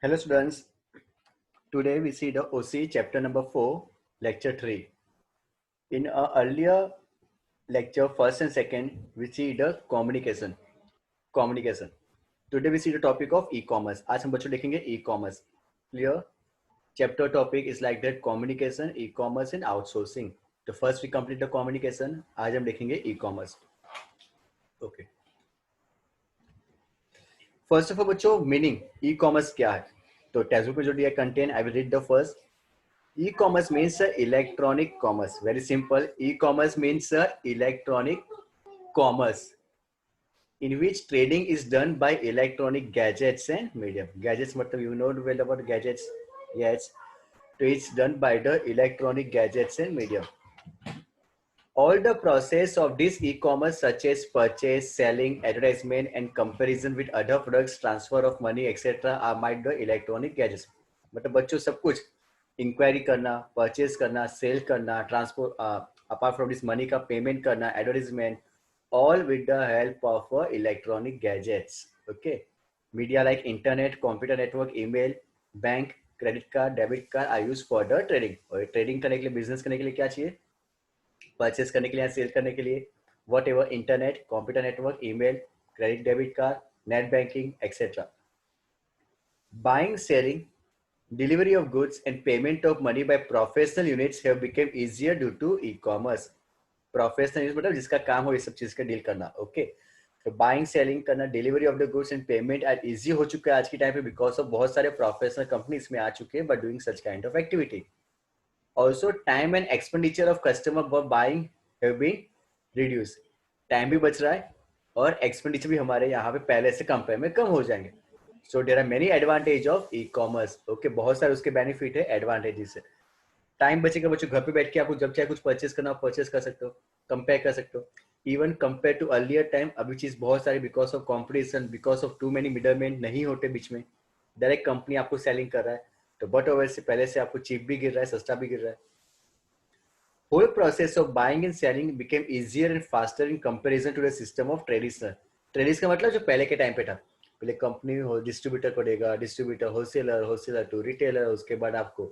Hello students, today we see the OC chapter number 4, lecture 3. In our earlier lecture, first and second, we see the communication. Communication. Today we see the topic of e-commerce. आज हम बच्चों देखेंगे e-commerce. Clear? Chapter topic is like that communication, e-commerce and outsourcing. तो first we complete the communication. आज हम देखेंगे e-commerce. Okay. First of all बच्चों meaning e-commerce क्या है? तो टेक्स्ट बुक में जो दिया content I will read the first. E-commerce means electronic commerce. Very simple. E-commerce means electronic commerce in which trading is done by electronic gadgets and medium. Gadgets, matlab you know well about gadgets. Yes. So it's done by the electronic gadgets and medium. All the process of this e-commerce such as purchase, selling, advertisement and comparison with other products, transfer of money etc. are made by electronic gadgets. मतलब बच्चों सब कुछ inquiry करना, purchase करना, cell करना, transport, apart from this money का payment करना, advertisement, all with the help of electronic gadgets. Okay, media like internet, computer network, email, bank, credit card, debit card are used for the trading. और trading करने के लिए, business करने के लिए क्या चाहिए? परचेस करने के लिए, सेल करने के लिए, what ever, internet, computer network, email, credit debit card, net banking etcetera. Buying, selling, delivery of goods and payment of money by professional units have become easier due to e-commerce. Professional units मतलब जिसका काम हो ये सब चीज का deal करना. Okay, तो बाइंग सेलिंग करना, delivery of the goods and payment are easy हो चुका है आज के टाइम पे बिकॉज ऑफ बहुत सारे प्रोफेशनल कंपनी इसमें आ चुके हैं but doing such kind of activity. Also, time and expenditure of customer for buying have been reduced. Time भी बच रहा है और एक्सपेंडिचर भी हमारे यहाँ पे पहले से कंपेयर में कम हो जाएंगे. So there are many advantage of e commerce. Okay, बहुत सारे उसके बेनिफिट है, एडवांटेजेस है. टाइम बचेगा बच्चों, घर पे बैठ के आपको जब चाहे कुछ परचेस करना हो परचेस कर सकते हो, कंपेयर कर सकते हो. Even compare to earlier time अभी चीज बहुत सारी because of competition, because of too many middleman नहीं होते बीच में, डायरेक्ट कंपनी आपको सेलिंग कर रहा है तो बट ओवर से पहले से आपको चीप भी गिर रहा है, सस्ता भी गिर रहा है. Whole process of buying and selling became easier and faster in comparison to the system of traditional. ट्रेडिस का मतलब जो पहले के टाइम पे था, पहले कंपनी हो डिस्ट्रीब्यूटर को देगा, distributor wholesaler, wholesaler to retailer, उसके बाद आपको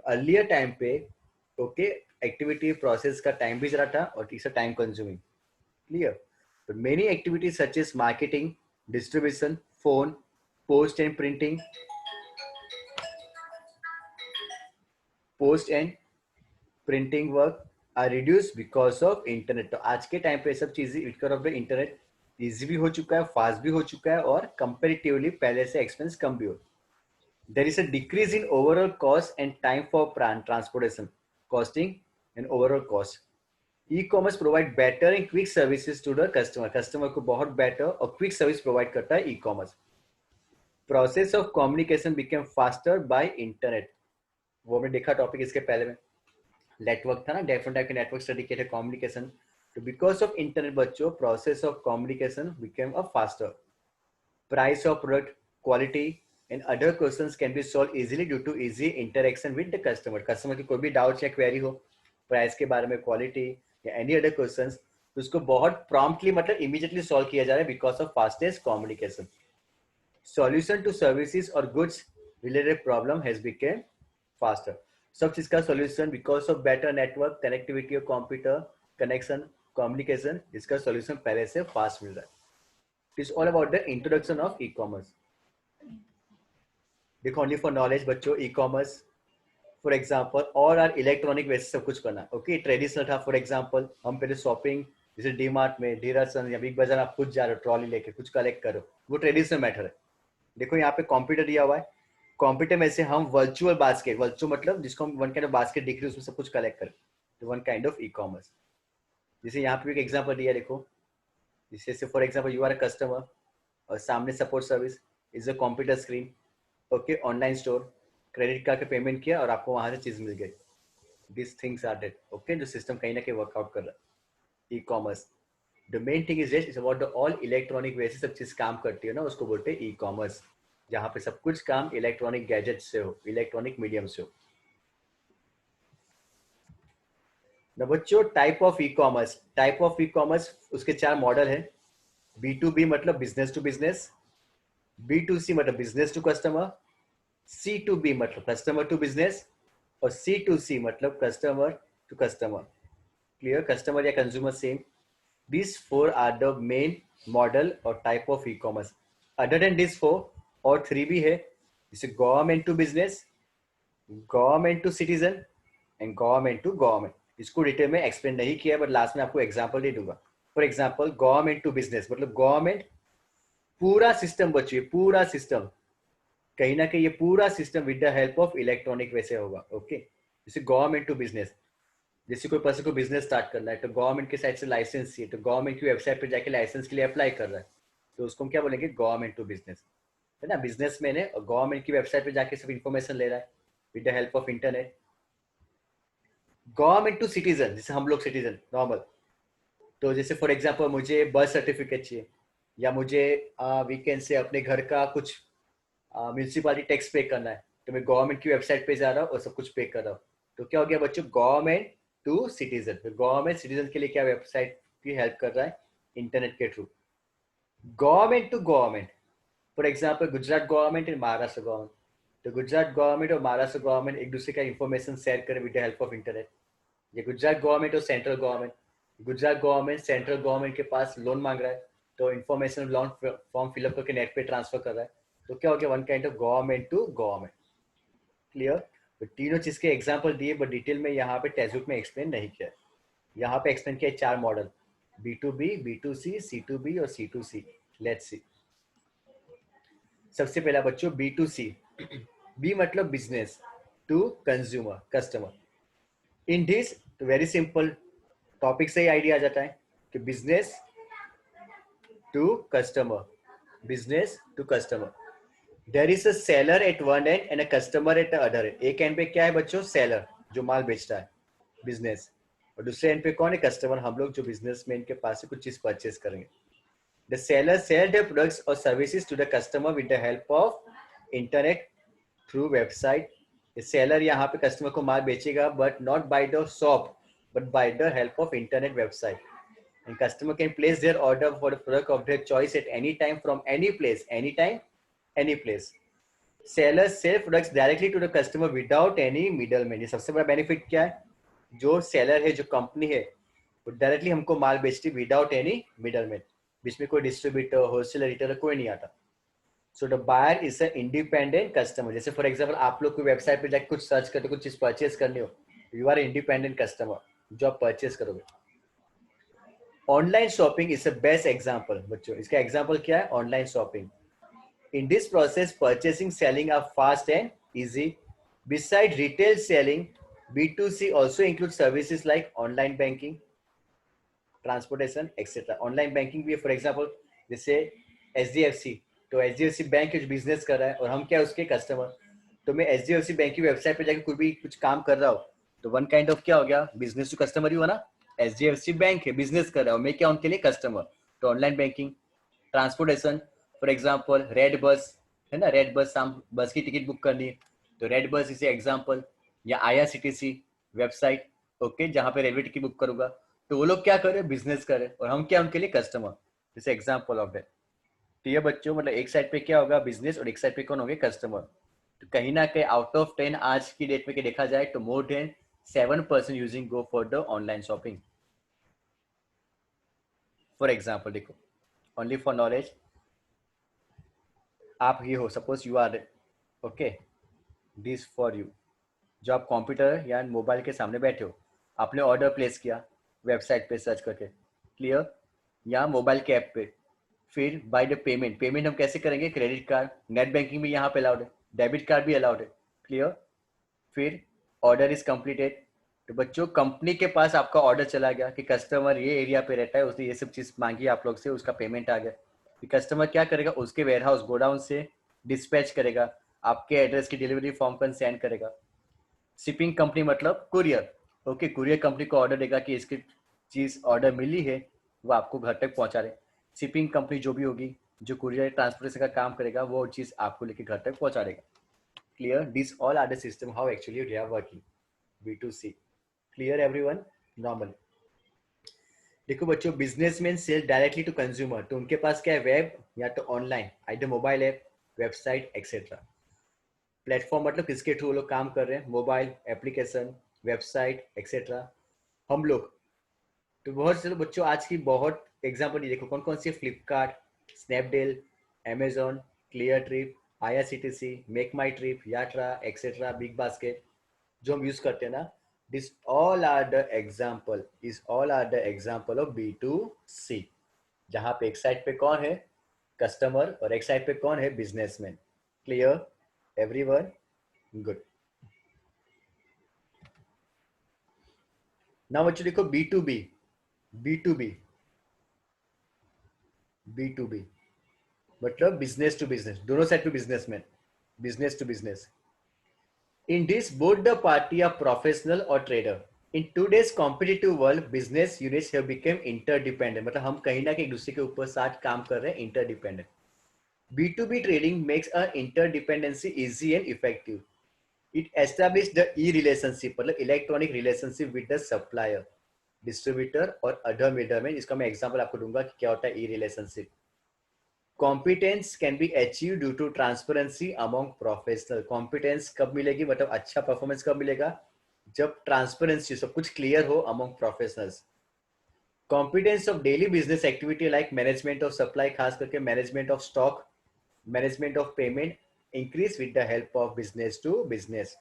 अर्लियर टाइम पे ओके एक्टिविटी प्रोसेस का टाइम भी जरा था और इट्स टाइम कंज्यूमिंग. क्लियर? तो many activities such as marketing, distribution, phone, post and printing, post and printing work are reduce because of internet. तो आज के टाइम पे सब चीजें because of the internet easy भी हो चुका है, फास्ट भी हो चुका है और कंपेरेटिवली पहले से एक्सपेंस कम भी हो. There is a decrease in overall cost and time for transportation, costing and overall cost. E commerce provide better and quick services to the customer. Customer को बहुत बेटर और क्विक सर्विस प्रोवाइड करता है e commerce. Process of communication became faster by internet. वो हमने देखा topic इसके पहले में, नेटवर्क था ना, डिफरेंट टाइप के नेटवर्क स्टडी किए थे, कम्युनिकेशन. तो बिकॉज ऑफ इंटरनेट बच्चों process of communication became a faster. Price of product, quality and other questions can be solve easily due to easy interaction with the customer. Customer की कोई भी doubt या query हो price के बारे में, quality या एनी अदर क्वेश्चंस, तो उसको बहुत प्रॉम्प्टली मतलब इमीडिएटली सॉल्व किया जा रहा है because of fastest communication. Solution to services और goods related problem has became faster. सब चीज का solution because of better network connectivity और कंप्यूटर कनेक्शन कम्युनिकेशन, इसका सॉल्यूशन पहले से फास्ट मिल रहा है. It is all about the introduction of e commerce. देखो ओनली फॉर नॉलेज बच्चों, ई कॉमर्स फॉर एग्जाम्पल और आर इलेक्ट्रॉनिक वैसे सब कुछ करना. ओके, ट्रेडिशनल था. फॉर एग्जाम्पल हम पहले शॉपिंग जैसे डी मार्ट में, धीरासन या बिग बाजार आप खुद जा रहे हो ट्रॉली लेके कुछ कलेक्ट करो, वो ट्रेडिशनल मैटर है. देखो यहाँ पे कंप्यूटर दिया हुआ है, कंप्यूटर में से हम वर्चुअल बास्केट, वर्चुअल मतलब जिसको हम वन काइंड ऑफ बास्केट दिख रही है उसमें सब कुछ कलेक्ट करें, तो one kind of e commerce. जैसे यहाँ पे एक एग्जांपल दिया देखो, जैसे for example you are a customer और सामने support service is a computer screen. Okay, online store, credit card का पेमेंट किया और आपको वहां से चीज मिल गई. This things are date. Okay, जो सिस्टम कहीं ना कहीं वर्कआउट कर रहा है. E commerce the main thing is it's about the all electronic वे से सब चीज काम करती है ना, उसको बोलते हैं ई कॉमर्स, जहां पे सब कुछ काम इलेक्ट्रॉनिक गैजेट से हो, इलेक्ट्रॉनिक मीडियम से हो. ना बच्चों type of e commerce, type of e commerce उसके चार मॉडल है. बी टू बी मतलब business to business, B to C मतलब बिजनेस टू कस्टमर, C2B मतलब कस्टमर टू बिजनेस, और C2C मतलब customer to customer. Clear? Customer या consumer same. These four are the main model or type of e-commerce. Other than these four, और three भी है, जैसे government to business, government to citizen and government to government. इसको detail में explain नहीं किया, but last में आपको एग्जांपल दे दूंगा. For example government to business मतलब गवर्नमेंट पूरा सिस्टम बचिए, पूरा सिस्टम कहीं ना कहीं ये पूरा system with the help of electronic वैसे होगा. ओके, जैसे गवर्नमेंट टू बिजनेस, जैसे कोई पर्सन को बिजनेस स्टार्ट करना है तो गवर्नमेंट के साइड से लाइसेंस चाहिए, तो गवर्नमेंट की वेबसाइट पे जाके लाइसेंस के लिए अप्लाई कर रहा है, तो उसको हम क्या बोलेंगे? गवर्नमेंट टू बिजनेस, है ना. बिजनेसमैन है और गवर्नमेंट की वेबसाइट पे जाके सब इन्फॉर्मेशन ले रहा है with the help of internet. Government to citizen, जैसे हम लोग सिटीजन नॉर्मल, तो जैसे फॉर एग्जाम्पल मुझे बर्थ सर्टिफिकेट चाहिए, या मुझे वीकेंड से अपने घर का कुछ म्यूनसिपालिटी टैक्स पे करना है, तो मैं गवर्नमेंट की वेबसाइट पे जा रहा हूँ और सब कुछ पे कर रहा हूँ. तो क्या हो गया बच्चों? Government to citizen. Government citizen के लिए क्या वेबसाइट की हेल्प कर रहा है? इंटरनेट के थ्रू. Government to government, for example Gujarat government and Maharashtra government, तो गुजरात गवर्नमेंट और महाराष्ट्र गवर्नमेंट एक दूसरे का इंफॉर्मेशन शेयर करें with the help of internet. ये गुजरात गवर्नमेंट और central government, Gujarat government central government के पास लोन मांग रहा है, तो इन्फॉर्मेशन लोन फॉर्म फिलअप करके नेट पे ट्रांसफर कर रहा है, तो क्या हो गया? One kind of government to government. Clear? तो तीनों चीज के एग्जांपल दिए, बट डिटेल में यहाँ पे टेक्स्ट में एक्सप्लेन नहीं किया. यहाँ पे एक्सप्लेन किया चार मॉडल, B2B, B2C, C2B और C2C. Let's see. सबसे पहला बच्चों B2C. B मतलब business, to consumer customer. In this very simple topic से ही आइडिया आ जाता है कि business to customer, business to customer. There is a seller at one end and a customer at the other end. एक end पे क्या है बच्चों? सेलर जो माल बेचता है, बिजनेस, और दूसरे एंड पे कौन है? कस्टमर, हम लोग जो बिजनेसमैन के पास से कुछ चीज परचेस करेंगे. The seller sell the products और services to the customer with the help of internet through website. Seller यहाँ पे कस्टमर को माल बेचेगा, but not by the shop, but by the help of internet website, and customer can place their order for the product of their choice at any time from any place, anytime, any place. Sellers sell products directly to the customer without any middleman. ये सबसे बड़ा benefit क्या है? जो seller है, जो company है, वो डायरेक्टली हमको माल बेचती विदाउट एनी मिडलमैन. बीच में कोई डिस्ट्रीब्यूटर, होलसेलर, रिटेलर कोई नहीं आता. So the buyer is a independent customer. जैसे फॉर एग्जाम्पल आप लोग कोई वेबसाइट पे जाकर कुछ सर्च करते, कुछ चीज परचेज करनी हो, यू आर इंडिपेंडेंट कस्टमर जो आप परचेज करोगे. Online shopping is a best example बच्चों. इसका एग्जाम्पल क्या है? Online shopping. In this process purchasing selling are fast and easy. Beside retail selling, B2C also includes services like online banking, transportation etcetera. Online banking भी है. For example जैसे HDFC, तो HDFC bank जो business कर रहा है और हम क्या उसके कस्टमर, तो मैं HDFC बैंक की वेबसाइट पे जाकर कोई भी कुछ काम कर रहा हूँ, तो वन काइंड ऑफ क्या हो गया? बिजनेस टू कस्टमर ही हुआ ना. HDFC बैंक है, बिजनेस कर रहा हूँ, मैं क्या उनके लिए कस्टमर, तो online banking. Transportation, for example red bus है ना, रेड बस, हम बस की टिकट बुक करनी है, तो रेड बस इसे एग्जाम्पल, या IRCTC वेबसाइट, ओके, जहाँ पे रेलवे टिकट बुक करूंगा, तो वो लोग क्या करे? बिजनेस करे, और हम क्या उनके लिए कस्टमर. जैसे एग्जाम्पल ऑफ दैट. तो ये बच्चों मतलब एक साइड पे क्या होगा? बिजनेस, और एक साइड पे कौन होंगे? कस्टमर. तो कहीं ना कहीं आउट ऑफ 10 आज की डेट में देखा जाए तो more than 7% using go for the online shopping. For example देखो, ओनली फॉर नॉलेज, आप ही हो, suppose you are, okay, this for you, जो आप कंप्यूटर या मोबाइल के सामने बैठे हो, आपने ऑर्डर प्लेस किया वेबसाइट पे सर्च करके, क्लियर, या मोबाइल के ऐप पे. फिर बाय द पेमेंट, पेमेंट हम कैसे करेंगे? क्रेडिट कार्ड, नेट बैंकिंग भी यहाँ पे अलाउड है, डेबिट कार्ड भी अलाउड है, क्लियर. फिर ऑर्डर इज कंप्लीटेड, तो बच्चों कंपनी के पास आपका ऑर्डर चला गया कि कस्टमर ये एरिया पे रहता है, उसने ये सब चीज़ मांगी आप लोग से, उसका पेमेंट आ गया. कस्टमर क्या करेगा? उसके वेयर हाउस गोडाउन से डिस्पैच करेगा, आपके एड्रेस की डिलीवरी फॉर्म पर सेंड करेगा. शिपिंग कंपनी मतलब कुरियर, ओके, कुरियर कंपनी को ऑर्डर देगा कि इसकी चीज़ ऑर्डर मिली है, वो आपको घर तक पहुंचा रहे. शिपिंग कंपनी जो भी होगी, जो कुरियर ट्रांसपोर्टेशन का काम करेगा, वो चीज़ आपको लेके घर तक पहुंचा देगा. Clear? This all are the system how actually they are working. B2C. Clear everyone? Normal. देखो बच्चों, businessman sell directly to consumer, तो उनके पास क्या है? वेब या तो online, either mobile app, website etcetera. Platform मतलब किसके थ्रू लोग काम कर रहे हैं, मोबाइल एप्लीकेशन, वेबसाइट एक्सेट्रा, हम लोग। तो बहुत से बच्चों आज की बहुत एग्जाम्पल देखो कौन कौन सी, Flipkart, Snapdeal, Amazon, Cleartrip, IRCTC, MakeMyTrip, Yatra etcetera, BigBasket, जो हम यूज करते हैं ना, this all are the example, is all are the example of B2C, जहां पे एक साइड पे कौन है, कस्टमर, और एक साइड पे कौन है, businessman. Clear everyone? Good. Now बच्चों देखो B2B, B2B, B2B मतलब बिजनेस टू बिजनेस, दोनों साइड पे businessman, business to business. In this, both the party are professional or trader. In today's competitive world, business units have become interdependent. मतलब हम कहीं ना कहीं एक दूसरे के ऊपर साथ काम कर रहे हैं, interdependent. B2B trading makes a interdependency easy and effective. It establishes the e-relationship, मतलब electronic relationship with the supplier, distributor और other middlemen. इसका मैं example आपको दूंगा कि क्या होता है e-relationship. Competence can be achieve due to transparency among professional. Competence कब मिलेगी, मतलब अच्छा परफॉर्मेंस कब मिलेगा, जब ट्रांसपेरेंसी, सब कुछ क्लियर हो among professionals. Competence of daily business activity like management of supply, खास करके management of stock, management of payment, increase with the help of business to business.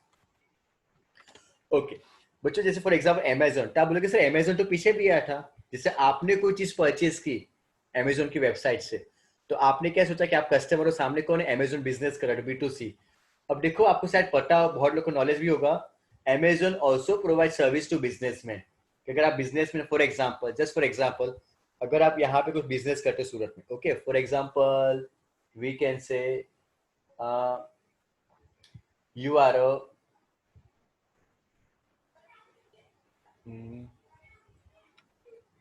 Okay बच्चों, जैसे फॉर एग्जाम्पल अमेजोन, तो आप बोलोगे सर अमेजोन तो पीछे भी आया था, जैसे आपने कोई चीज परचेज की अमेजोन की वेबसाइट से, तो आपने क्या सोचा कि आप कस्टमर हो, सामने कौन है, अमेजोन बिजनेस कर रहा है, B2C। अब देखो आपको शायद पता हो, बहुत लोग को नॉलेज भी होगा, Amazon also provide service to businessman. कि अगर आप businessman, for example, just for example, अगर आप यहाँ पे कुछ बिजनेस करते सूरत में, okay, for example we can say you are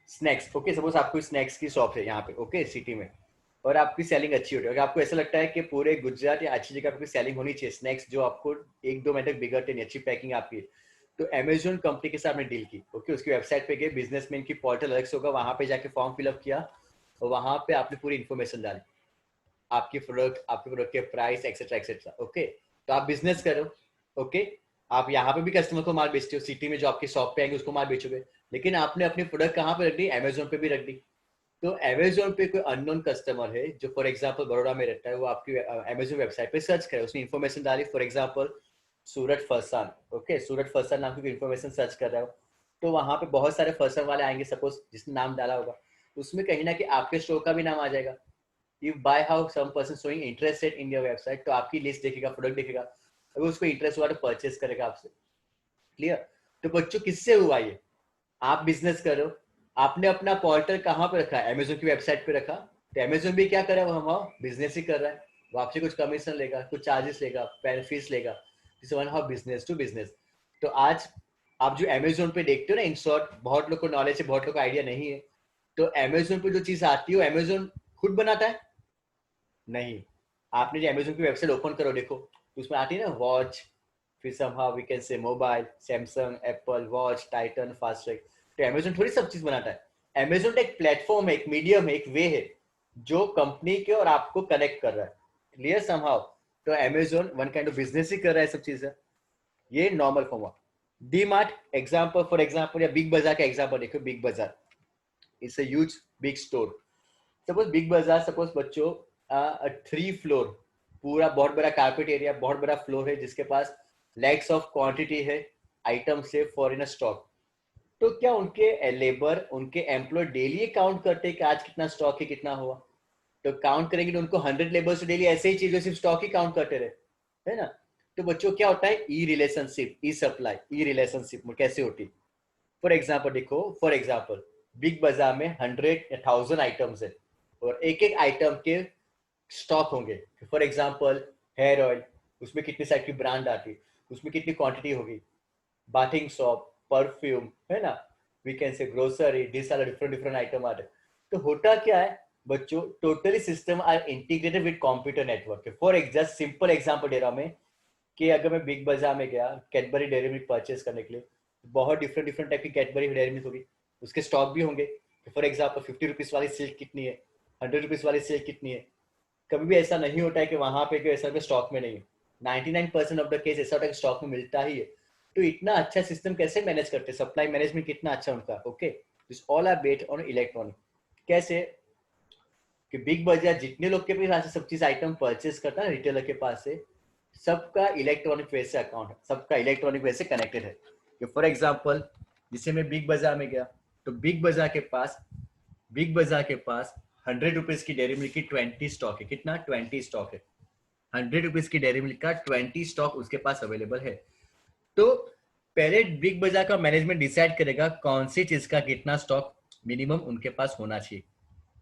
snacks, okay, suppose आपको स्नैक्स की शॉप है यहाँ पे, ओके, सिटी में, और आपकी सेलिंग अच्छी हो रही है, अगर आपको ऐसा लगता है कि पूरे गुजरात या अच्छी जगह पे सेलिंग होनी चाहिए स्नैक्स, जो आपको 1-2 महीने तक बिगड़ते नहीं, अच्छी पैकिंग आपकी है, तो अमेजोन कंपनी के साथ आपने डील की, ओके, उसकी वेबसाइट पे गए, बिजनेसमैन की पोर्टल अलग से होगा, वहां पे जाके फॉर्म फिलअप किया, और वहां पे आपने पूरी इन्फॉर्मेशन डाली, आपके प्रोडक्ट के प्राइस एक्सेट्रा एक्सेट्रा, ओके, तो आप बिजनेस करो, ओके, आप यहाँ पे भी कस्टमर को माल बेचते हो, सिटी में जो आपकी शॉप पे आएंगे उसको माल बेचोगे, लेकिन आपने अपनी प्रोडक्ट कहाँ पे रख दी, अमेजोन पे भी रख दी। तो अमेजोन पे कोई अननोन कस्टमर है जो फॉर एग्जांपल बड़ौदा में रहता है, वो आपकी अमेजोन वेबसाइट पे सर्च करे, उसने इन्फॉर्मेशन डाली, for example Surat Farsan, okay, Surat Farsan नाम की इन्फॉर्मेशन सर्च कर रहा हो, तो वहां पे बहुत सारे फरसान वाले आएंगे, सपोज जिसने नाम डाला होगा, उसमें कहीं ना कहीं आपके स्टोर का भी नाम आ जाएगा। If by how some person showing interested in your website, तो आपकी लिस्ट देखेगा, प्रोडक्ट देखेगा, अगर उसको इंटरेस्ट हुआ तो परचेस करेगा आपसे। क्लियर? तो बच्चों किससे हुआ ये, आप बिजनेस करो, आपने अपना पोर्टल कहाँ पे रखा है, अमेजोन की वेबसाइट पे रखा, तो अमेजोन भी क्या कर रहा है, वहां बिजनेस ही कर रहा है, वो आपसे कुछ कमीशन लेगा, कुछ चार्जेस लेगा, फीस लेगा, this one how business to business. तो आज आप जो अमेजोन पे देखते हो ना, इन शॉर्ट, बहुत लोग को नॉलेज है, बहुत लोग को आइडिया नहीं है, तो अमेजोन पे जो चीज आती है अमेजोन खुद बनाता है नहीं, आपने जो अमेजोन की वेबसाइट ओपन करो, देखो तो उसमें आती है ना वॉच, फिर somehow we can say mobile, Samsung, Apple watch, Titan, Fastrack, तो अमेजोन थोड़ी सब चीज बनाता है, अमेजोन एक प्लेटफॉर्म है, एक मीडियम है, एक वे है जो कंपनी के और आपको कनेक्ट कर रहा है। Clear somehow? तो Amazon one kind of business ही कर रहा है सब चीजें, ये नॉर्मल फॉर्म हुआ। DMart example, for example, या बिग बाजार का एग्जाम्पल देखो, Big Bazaar it's a huge big store. Suppose Big Bazaar, suppose बच्चों 3 फ्लोर, पूरा बहुत बड़ा कारपेट एरिया, बहुत बड़ा फ्लोर है, जिसके पास लैक्स ऑफ क्वांटिटी है, आइटम से फॉर इन स्टॉक। तो क्या उनके लेबर, उनके एम्प्लॉय डेली काउंट करते हैं कि आज कितना स्टॉक है, कितना हुआ, तो काउंट करेंगे तो उनको 100 लेबर्स डेली ऐसे ही चीजों, सिर्फ स्टॉक ही काउंट करते रहे, है ना? तो बच्चों क्या होता है, ई रिलेशनशिप, ई सप्लाई, ई रिलेशनशिप कैसे होती, फॉर एग्जाम्पल देखो, फॉर एग्जाम्पल बिग बाजार में 100,000 आइटम्स है, और एक एक आइटम के स्टॉक होंगे, फॉर एग्जाम्पल हेयर ऑयल, उसमें कितनी साइड की ब्रांड आती, उसमें कितनी क्वांटिटी होगी, बाथिंग सॉप, परफ्यूम, है ना, we can say grocery, this are different different item आते। तो होता क्या है बच्चों, totally system are integrated with computer network. For just simple example दे रहा हूं मैं, कि अगर मैं बिग बाजार में गया कैडबरी डेयरी मिल्क परचेस करने के लिए, बहुत डिफरेंट डिफरेंट टाइप की कैडबरी डेयरी मिल्क होगी, उसके स्टॉक भी होंगे, फॉर एग्जाम्पल 50 रुपीज वाली सिल्क कितनी है, 100 रुपीज वाली सिल्क कितनी है। कभी भी ऐसा नहीं होता है कि वहां पे ऐसा स्टॉक में नहीं है, 99% ऑफ द केस ऐसा होता है स्टॉक में मिलता ही है। तो इतना अच्छा सिस्टम कैसे मैनेज करते हैं, सप्लाई मैनेजमेंट कितना अच्छा उनका। Okay, this all are based on electronic. कैसे कि बिग बाजार जितने लोग के पास सब चीज आइटम परचेस करता है रिटेलर के पास से, सबका इलेक्ट्रॉनिक वे से अकाउंट है, सबका इलेक्ट्रॉनिक वे से कनेक्टेड है। फॉर एग्जाम्पल जिससे मैं बिग बाजार में गया, तो बिग बाजार के पास 100 रुपीज की डेयरी मिल्क की 20 स्टॉक है। कितना? 20 स्टॉक है। 100 रुपीज की डेयरी मिल्क का 20 स्टॉक उसके पास अवेलेबल है। तो पहले बिग बाजार का मैनेजमेंट डिसाइड करेगा कौन सी चीज का कितना स्टॉक मिनिमम उनके पास होना चाहिए।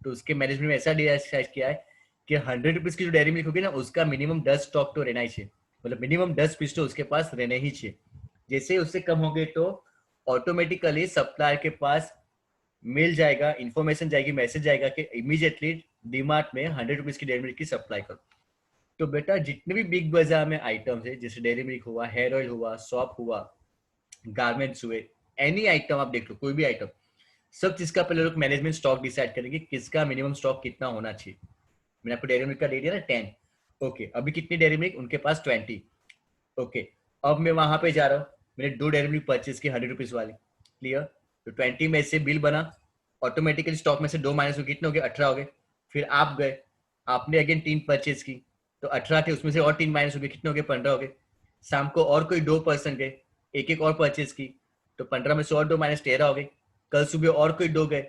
तो उसके मैनेजमेंट में ऐसा डिसाइड किया है कि 100 रुपीज की जो डेयरी मिल्क होगी ना, उसका मिनिमम 10 स्टॉक तो रहना ही चाहिए, मतलब मिनिमम 10 पीस तो उसके पास रहने ही चाहिए। जैसे उससे कम हो गए तो ऑटोमेटिकली सप्लायर के पास मिल जाएगा, इंफॉर्मेशन जाएगी, मैसेज जाएगा कि इमीडिएटली डीमार्ट में 100 रुपीज की डेयरी मिल्क की सप्लाई करो। तो बेटा जितने भी बिग बाजार में आइटम्स है, जैसे डेयरी मिल्क हुआ, हेयर ऑयल हुआ, सॉप हुआ, गारमेंट्स हुए, एनी आइटम आप देख लो, कोई भी आइटम, सब चीज का पहले लोग मैनेजमेंट स्टॉक डिसाइड करेंगे किसका मिनिमम स्टॉक कितना होना चाहिए। मैंने आपको डेयरी मिल्क का दे दिया ना 10। ओके, अभी कितनी डेयरी मिल्क उनके पास? 20। ओके, अब मैं वहां पे जा रहा हूँ, मैंने 2 डेयरी मिल्क परचेज की 100 रुपीज वाली। क्लियर? तो 20 में से बिल बना, ऑटोमेटिकली स्टॉक में से 2 माइनस कितने हो गए? 18 हो गए। फिर आप गए, आपने अगेन 3 परचेज की, तो 18 थे, उसमें से और 3 माइनस हो गए, कितने हो गए? 15 हो गए। शाम को और कोई 2 पर्सन गए, एक एक और परचेज की, तो 15 में से और 2 माइनस 13 हो गए। कल सुबह और कोई 2 गए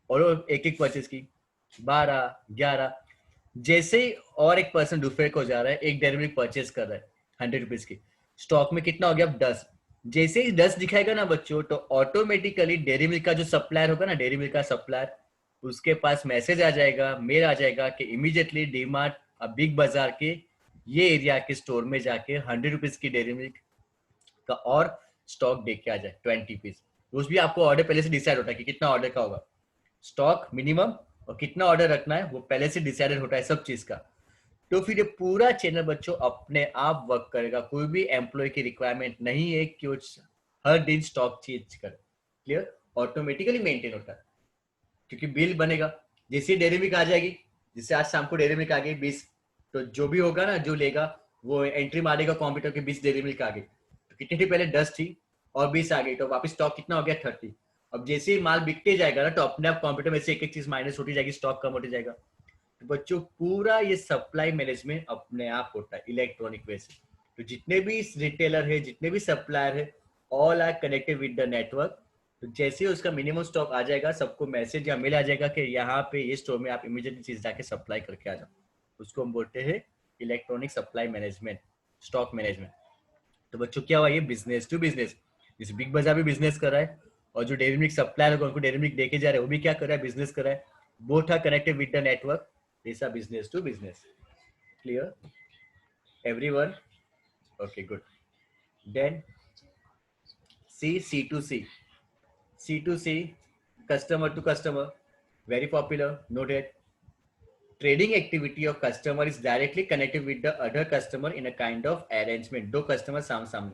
और एक एक परचेज की, 12, 11। जैसे ही और एक पर्सन दूसरे को जा रहा है, एक डेयरी मिल्क परचेज कर रहा है 100 रुपीज की, स्टॉक में कितना हो गया? अब 10। जैसे ही 10 दिखाएगा ना बच्चों, तो ऑटोमेटिकली डेयरी मिल्क का जो सप्लायर होगा ना, डेयरी मिल्क का सप्लायर, उसके पास मैसेज आ जाएगा, मेल आ जाएगा कि इमीडिएटली डीमार्ट बिग बाजार के ये एरिया के स्टोर में जाके 100 रुपीज की डेयरी मिल्क का और स्टॉक देख के आ जाए 20 पीस। उस भी आपको ऑर्डर पहले से डिसाइड होता है कि कितना ऑर्डर का होगा, स्टॉक मिनिमम, और कितना ऑर्डर रखना है वो पहले से डिसाइडेड होता है सब चीज का। तो फिर ये पूरा चैनल बच्चों अपने आप वर्क करेगा, कोई भी एम्प्लॉय की रिक्वायरमेंट नहीं है कि वो हर दिन स्टॉक चेंज करे। क्लियर? ऑटोमेटिकली मेंटेन होता है, क्योंकि बिल बनेगा। जैसे डेयरी मिल्क आ जाएगी, जैसे आज शाम को डेयरी मिल्क आ गई 20, तो जो भी होगा ना, जो लेगा वो एंट्री मारेगा कंप्यूटर के 20 डेयरी मिल्क आ गई। तो कितनी थी पहले? 10 थी, और 20 आ गई, तो वापस स्टॉक कितना हो गया? 30। अब जैसे ही माल बिकते जाएगा ना, तो अपने आप कंप्यूटर में से एक एक चीज माइनस होती जाएगी, स्टॉक कम होती जाएगा। तो बच्चों पूरा ये सप्लाई मैनेजमेंट अपने आप होता है इलेक्ट्रॉनिक वे से। तो जितने भी रिटेलर है, जितने भी सप्लायर है, all are connected with the network. तो जैसे ही उसका मिनिमम स्टॉक आ जाएगा, सबको मैसेज या मेल आ जाएगा कि यहाँ पे ये स्टोर में आप इमीडिएटली चीज जाके सप्लाई करके आ जाओ। उसको हम बोलते हैं electronic supply management, stock management. तो बच्चों क्या हुआ? ये बिजनेस टू बिजनेस, जैसे बिग बाजार भी बिजनेस कर रहा है, और जो डेयरी मिल्क सप्लायर होगा उनको डेयरी मिल्क देके जा रहे हैं, वो भी क्या कर रहा है? बिजनेस कर रहा है। Both are connected with the network, this are business to business. Clear everyone? Okay, good. Then C2C, C2C, customer to customer, very popular. Noted. Trading activity of customer is directly connected with the other customer in a kind of arrangement. दो customer सामने सामने.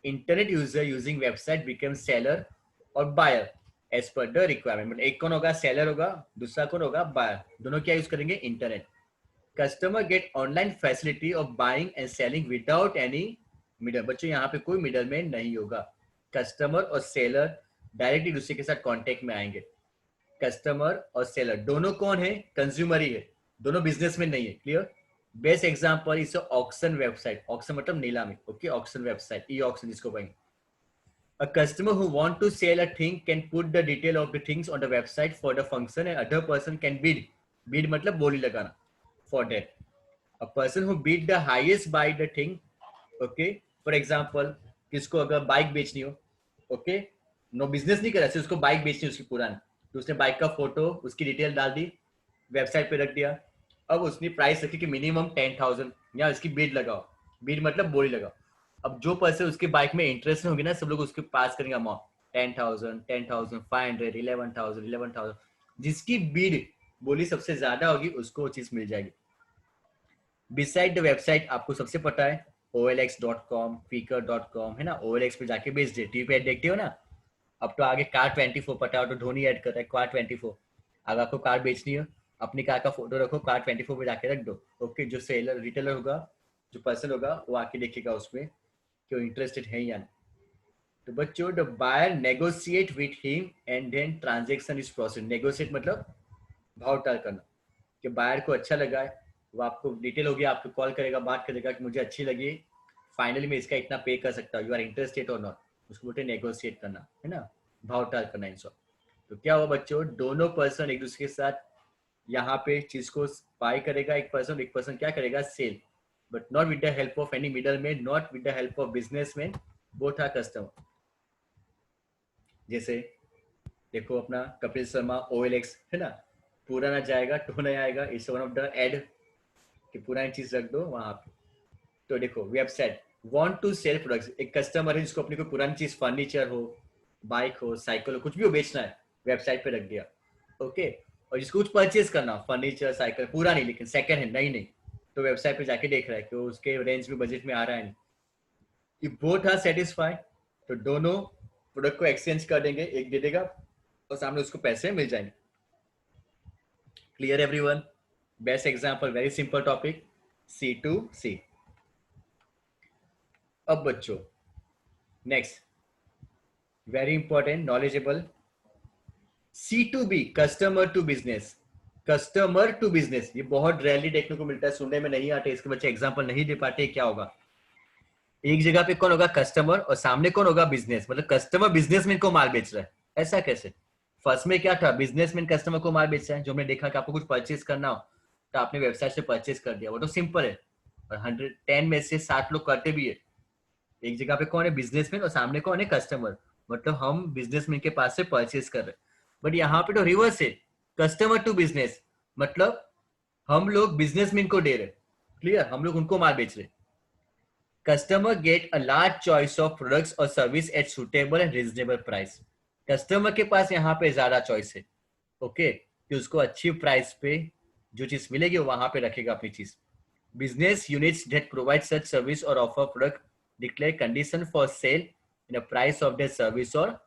Internet user using website becomes seller और buyer as per the requirement. मतलब एक कौन होगा? seller होगा, दूसरा कौन होगा? buyer. दोनों क्या यूज करेंगे? Internet. Customer get online facility of buying and selling without any middle. बच्चों यहाँ पे कोई मिडल मैन नहीं होगा, कस्टमर और सेलर डायरेक्टली दूसरे के साथ कांटेक्ट में आएंगे। कस्टमर और सेलर दोनों कौन है? कंज्यूमर ही है, दोनों बिजनेसमैन नहीं है। Clear? Best example is auction website. Auction मतलब नीलामी। Okay, auction website, e auction जिसको कहेंगे। A customer who want to sell a thing can put the detail of the things on the website for the function and other person can bid. Bid मतलब बोली लगाना for that. A person who bid the highest by the thing, okay, for example किसको अगर bike बेचनी हो, okay, no business नहीं करा, सिर्फ उसको बाइक बेचनी उसकी पुरानी, तो उसने बाइक का फोटो उसकी डिटेल डाल दी, वेबसाइट पे रख दिया। अब उसने प्राइस रखी कि मिनिमम 10,000, या इसकी बीड लगाओ, बीड मतलब बोली लगाओ। अब जो पर्सन उसके बाइक में इंटरेस्ट होगी ना, सब लोग उसके पास करेंगे अमाउंट 10,000, 10,500, 11,000, 11,000। जिसकी बीड बोली सबसे ज्यादा होगी उसको वो चीज मिल जाएगी। बिसाइड द वेबसाइट आपको सबसे पता है OLX.com, Ficker.com है ना, OLX पे जाके बेच दे। टीवी पे ऐड देखते हो ना, अब तो आगे कार 24 पता हो तो धोनी ऐड कर रहा है कार 24। अगर आपको कार बेचनी हो, अपनी कार का फोटो रखो, कार 24 पे जाके रख दो। ओके, जो सेलर रिटेलर होगा जो पर्सन होगा वो आके देखेगा उसमें कि वो इंटरेस्टेड है या नहीं। तो बच्चों the buyer negotiate with him and then transaction is process. Negotiate मतलब भाव टाल करना, कि बायर को अच्छा लगा है, वो आपको डिटेल हो गया, आपको कॉल करेगा, बात करेगा कि मुझे अच्छी लगी, फाइनली मैं इसका इतना पे कर सकता हूँ, यू आर इंटरेस्टेड और नॉट, उसको बोलते नेगोशिएट करना, है ना, भाव टाल करना इन सब। तो क्या हुआ बच्चों, दोनों पर्सन एक दूसरे के साथ यहाँ पे चीज को बाय करेगा, एक पर्सन क्या करेगा, sell, but not with the help of any middle man, not with the help of business man, both are customer. जैसे देखो अपना कपिल शर्मा OLX है ना, पूरा ना जाएगा तो नहीं आएगा, it's one of the ad कि पुरानी चीज रख दो वहां पे। तो देखो website want to sell products, एक कस्टमर है जिसको अपनी कोई पुरानी चीज, फर्नीचर हो, बाइक हो, साइकिल हो, कुछ भी हो बेचना है, वेबसाइट पे रख दिया, ओके। और जिसको कुछ परचेज करना, फर्नीचर, साइकिल, पूरा नहीं लेकिन सेकंड हैंड, नहीं, तो वेबसाइट पे जाके देख रहा है कि उसके रेंज में, बजट में आ रहा है नहीं। इफ बोथ आर सेटिस्फाइड तो दोनों प्रोडक्ट को एक्सचेंज कर देंगे, एक दे देगा और सामने उसको पैसे मिल जाएंगे। Clear everyone? Best example, very simple topic, C2C। अब बच्चों next very important knowledgeable, C2B, customer to business. Customer to business ये बहुत रेयरली देखने को मिलता है, सुनने में नहीं आते, इसके बच्चे एग्जांपल नहीं दे पाते। क्या होगा, एक जगह पे कौन होगा कस्टमर और सामने कौन होगा बिजनेस, मतलब कस्टमर बिजनेसमैन को माल बेच रहा है, ऐसा कैसे? फर्स्ट में क्या था, बिजनेसमैन कस्टमर को माल बेच रहा है, जो हमने देखा कि आपको कुछ परचेज करना हो तो आपने वेबसाइट से परचेज कर दिया, वो तो सिंपल है, और 110 में से 60 लोग करते भी है। एक जगह पे कौन है बिजनेसमैन और सामने कौन है कस्टमर, मतलब हम बिजनेसमैन के पास से परचेज कर रहे हैं। बट यहाँ पे तो रिवर्स है, कस्टमर टू बिजनेस, मतलब हम लोग बिजनेसमैन को दे रहे, क्लियर, हम लोग उनको माल बेच रहे। Customer get a large choice of products और service at suitable and reasonable price. Customer के पास यहाँ पे ज्यादा चॉइस है, ओके, कि उसको अच्छी प्राइस पे जो चीज मिलेगी वहां पे रखेगा अपनी चीज। Business units that provide such service और offer product declare condition for sale in the price of that service और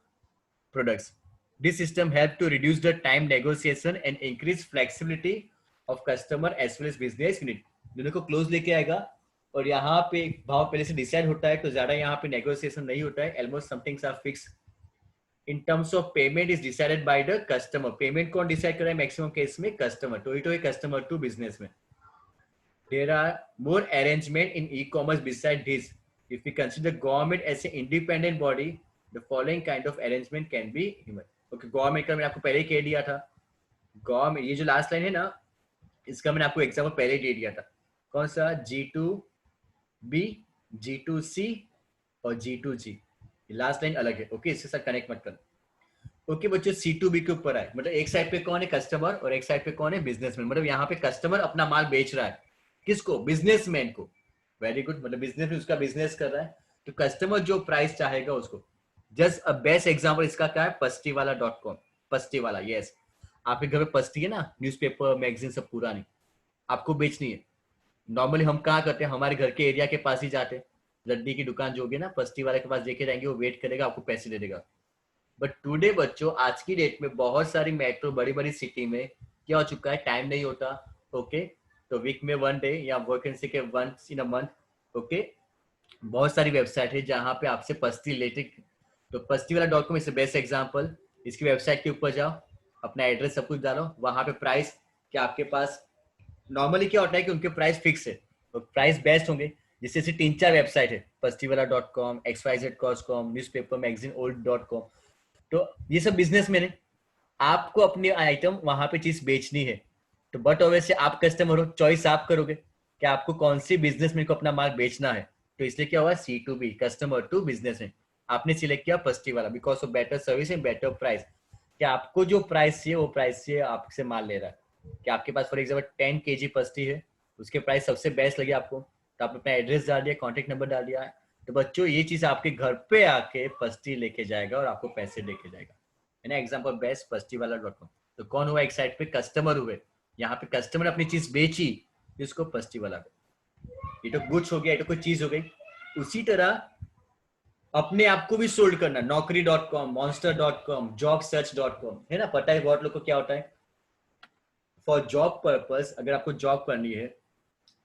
products. This system help to reduce the time negotiation and increase flexibility of customer as well as business unit. दोनों को close लेके आएगा और यहाँ पे भाव पहले से डिसाइड होता है, तो ज्यादा यहाँ पे नेगोशिएशन नहीं होता है, almost some things are fixed. In terms of payment is decided by the customer. Payment कौन डिसाइड कर रहा है मैक्सिमम केस में, कस्टमर, तो इट है कस्टमर टू बिजनेस में। There are more arrangement in e-commerce beside this. If we consider government as an independent body, the following kind of arrangement can be human. Okay, government का मैंने आपको पहले ही कह दिया था, गवर्नमेंट, ये जो लास्ट लाइन है ना, इसका मैंने आपको एग्जाम्पल पहले दे दिया था, कौन सा, G2B, G2C और G2G, लास्ट लाइन अलग है, ओके, इसके साथ कनेक्ट मत करना। ओके बच्चों, C2B के ऊपर आए, मतलब एक साइड पे कौन है कस्टमर और एक साइड पे कौन है बिजनेसमैन, मतलब यहाँ पे कस्टमर अपना माल बेच रहा है, किसको, बिजनेसमैन को, वेरी गुड, मतलब बिजनेस में उसका बिजनेस कर रहा है, तो कस्टमर जो प्राइस चाहेगा उसको। जस्ट अ बेस्ट एग्जांपल इसका क्या है, पस्तीवाला.com, पस्तीवाला, यस, आपके घर में पस्ती है ना, न्यूज़पेपर, मैगजीन सब पुरानी, आपको बेचनी है। नॉर्मली हम कहाँ करते हैं, हमारे घर के एरिया के पास ही जाते हैं, लड्डी की दुकान जो होगी ना, पस्ती वाले के पास देखे जाएंगे, वो वेट करेगा, आपको पैसे दे देगा। बट टुडे बच्चों, आज की डेट में बहुत सारी मेट्रो, बड़ी बड़ी सिटी में क्या हो चुका है, टाइम नहीं होता, ओके, तो वीक में 1 डे या वैकेंसी के once in a month, okay, बहुत सारी वेबसाइट है जहां पे आपसे पस्ती लेते, तो पस्तीवाला.com इज बेस्ट एग्जांपल। इसकी वेबसाइट के ऊपर जाओ, अपना एड्रेस सब कुछ डालो, वहां पे प्राइस, क्या आपके पास नॉर्मली क्या होता है कि उनके प्राइस फिक्स है, तो प्राइस बेस्ट होंगे, जिससे से 3-4 वेबसाइट है, पस्तीवाला.com, xyz.com, न्यूज़पेपर, मैगजीन, old.com, तो ये सब बिजनेस में है, आपको अपनी आइटम वहां पे चीज बेचनी है, तो बट ऑब्वियसली आप कस्टमर हो, चॉइस आप करोगे कि आपको कौन सी बिजनेसमैन को अपना माल बेचना है, तो इसलिए क्या हुआ, C2B, कस्टमर टू बिजनेस में, आपने सिलेक्ट किया पस्ती वाला because of better service and better price, कि आपको जो प्राइस चाहिए वो प्राइस से आपसे माल ले रहा है, कि आपके पास फॉर एग्जाम्पल 10 kg पस्ती है, उसके प्राइस सबसे बेस्ट लगे आपको, तो आपने अपना एड्रेस डाल दिया, कॉन्टेक्ट नंबर डाल दिया, तो बच्चों ये चीज आपके घर पे आके पस्ती लेके जाएगा और आपको पैसे लेके जाएगा, है ना, एग्जाम्पल बेस्ट पस्तीवाला.com। तो कौन हुआ, एक साइड पे कस्टमर हुए, यहाँ पे कस्टमर अपनी चीज बेची, इसको पस्तीवाला, ये तो गुड्स हो गया, ये तो कोई चीज हो गई। उसी तरह अपने आप को भी सोल्ड करना, नौकरी.com, monster.com, jobsearch.com, है ना, पता है बहुत लोग को क्या होता है, फॉर जॉब पर्पस, अगर आपको जॉब करनी है,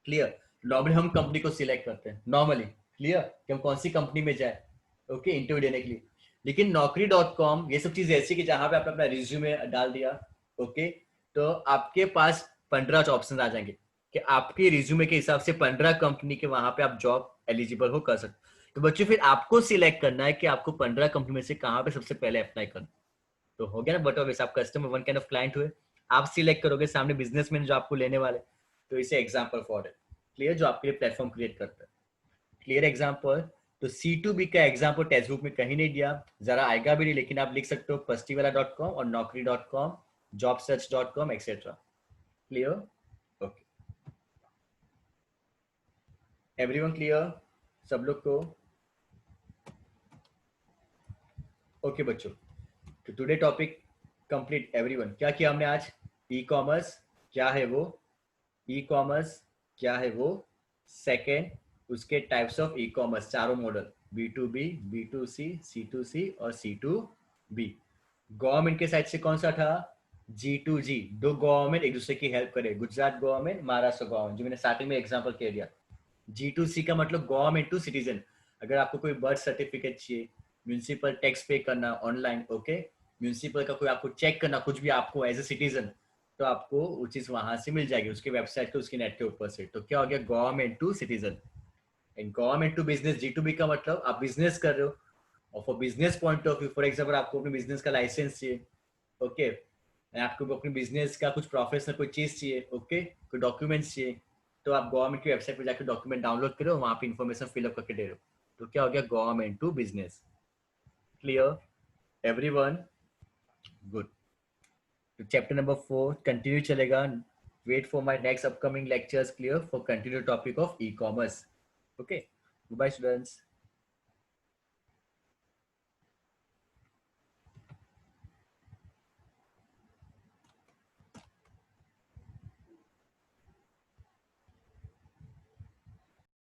क्लियर, नॉर्मली हम कंपनी को सिलेक्ट करते हैं नॉर्मली, क्लियर, कि हम कौन सी कंपनी में जाए, ओके, इंटरव्यू देने के लिए। लेकिन Naukri.com ये सब चीज ऐसी कि जहां पे आपने अपना रिज्यूमे डाल दिया, ओके, तो आपके पास 15 ऑप्शन आ जाएंगे कि आपके रिज्यूमे के हिसाब से 15 कंपनी के वहां पे आप जॉब एलिजिबल हो कर सकते। तो बच्चों फिर आपको सिलेक्ट करना है कि आपको 15 कंपनी में से कहाँ पे सबसे पहले अप्लाई करना। तो हो गया ना, बट ऑफ आप customer one kind of client हुए, आप सिलेक्ट करोगे, सामने बिजनेसमैन जो आपको लेने वाले, तो इसे एग्जाम्पल फॉर है, क्लियर, जो आपके लिए प्लेटफॉर्म क्रिएट करता है, क्लियर एग्जाम्पल। तो C2B का एग्जाम्पल टेक्स्ट बुक में कहीं नहीं दिया, जरा आएगा भी नहीं, लेकिन आप लिख सकते हो pastywala.com और naukri.com, jobsearch.com etcetera, clear, okay, everyone clear, सब लोग को, ओके बच्चों। तो टुडे टॉपिक कंप्लीट एवरीवन, क्या किया हमने आज, ई कॉमर्स क्या है वो, ई कॉमर्स क्या है वो, सेकेंड उसके टाइप्स ऑफ ई कॉमर्स, चारों मॉडल, B2B, B2C, C2C और C2B। गवर्नमेंट के साइड से कौन सा था, G2G, दो गवर्नमेंट एक दूसरे की हेल्प करे, गुजरात गवर्नमेंट, महाराष्ट्र गवर्नमेंट, जो मैंने स्टार्टिंग में एग्जांपल कह दिया। G2C का मतलब गवर्नमेंट टू सिटीजन, अगर आपको कोई बर्थ सर्टिफिकेट चाहिए, म्यूनसिपल टैक्स पे करना ऑनलाइन, ओके, म्यूनसिपल का कोई आपको चेक करना कुछ भी आपको एज ए सिटीजन, तो आपको वो चीज वहां से मिल जाएगी, उसके वेबसाइट के, उसके नेट के ऊपर से। तो क्या हो गया, government to citizen. And government to business, G2B का मतलब आप बिजनेस कर रहे हो, और for business point of view, for example आपको अपने बिजनेस का लाइसेंस चाहिए, ओके, आपको अपने बिजनेस का कुछ प्रोफेशनल कोई चीज चाहिए, ओके, कोई डॉक्यूमेंट्स चाहिए, तो आप गवर्नमेंट की वेबसाइट पर जाकर डॉक्यूमेंट डाउनलोड करो, वहां पे इन्फॉर्मेशन फिलअप करके दे रहे हो। तो क्या हो गया, government to business, clear everyone, good. तो चैप्टर नंबर 4 कंटिन्यू चलेगा, wait for my next upcoming lectures, clear, for continue topic of e commerce, okay, bye students.